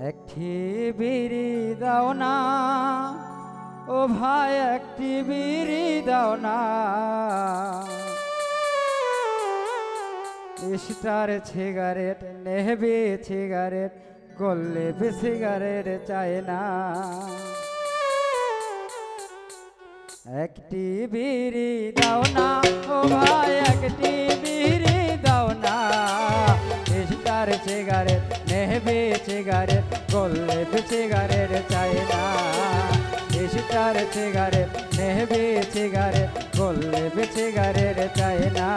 একটি বিড়ি দাও না ও ভাই, একটি বিড়ি দাও না। স্টার সিগারেট নেবে সিগারেট, গোল্লেপে সিগারেট চাই না। একটি বিড়ি দাও না ও ভাই, একটি বিড়ি দাও না। স্টার সিগারেট নেবে সিগারেট, গোল্লেপে সিগারেট চাই না। স্টার সিগারেট নেবে সিগারেট, গোল্লেপে সিগারেট চাই না।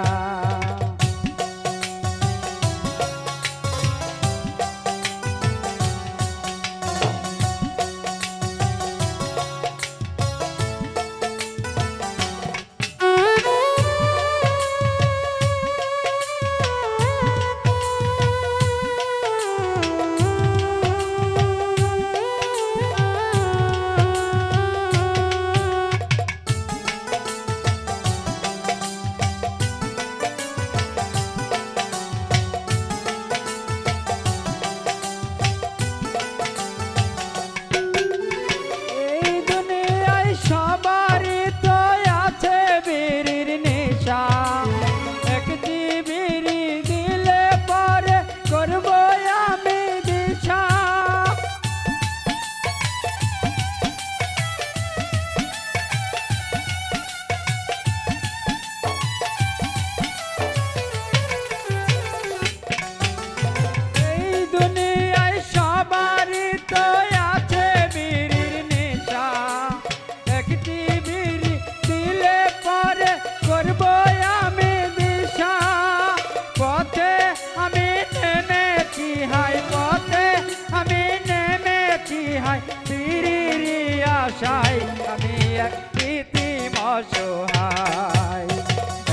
আমি এক কৃত্রিম অসহায়,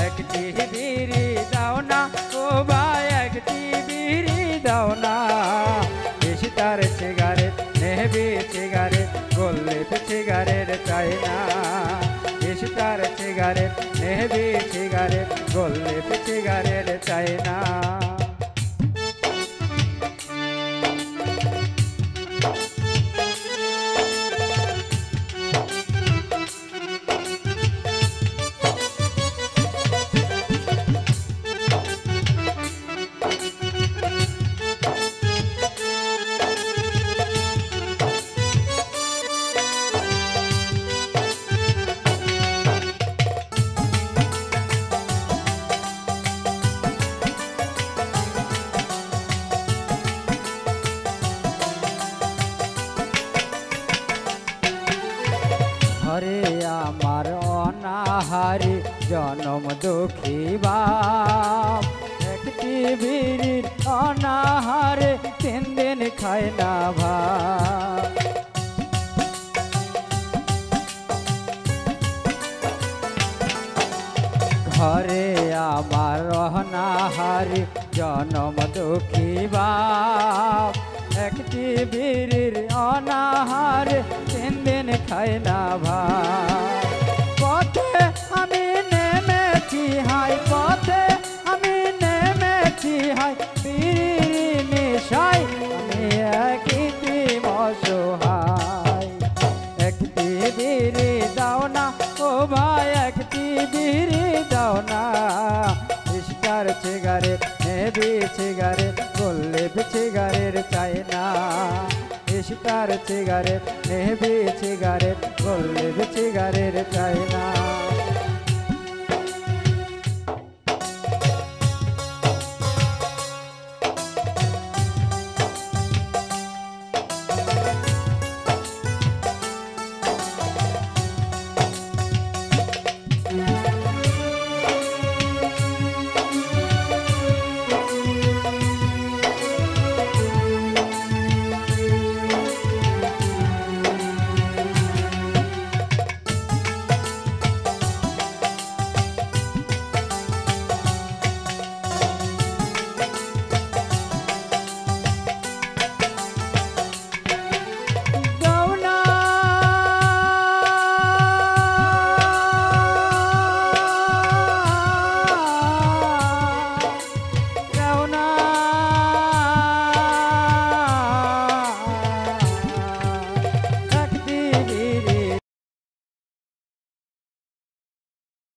একটি বিড়ি দাও না ও ভাই, একটি বিড়ি দাও না। স্টার সিগারেট নেবে সিগারেট, গোল্লেপে সিগারেট চাই না। স্টার সিগারেট নেবে সিগারেট, গোল্লেপে সিগারেট চাই না। ঘরে আমার অনাহারি জনম দুঃখী বাপ, একটি বিড়ির অনাহারে 3 দিন খায় না ভাত। ঘরে আমার অনাহারি জনম দুঃখী বাপ, একটি বিড়ির অনাহারে 3 দিন খায় না ভাত। পথে আমি নেমেছি হাই, পথে আমি নেমেছি হাই, বিড়ির নেশায় আমি এক কৃত্রিম অসহায়। একটি বিড়ি দাও না ও ভাই, একটি বিড়ি দাও না। স্টার সিগারেট নেবে সিগারেট, গোল্লেপে সিগারেট চাই না। স্টার সিগারেট নেবে সিগারেট, গোল্লেপে সিগারেট চাই না।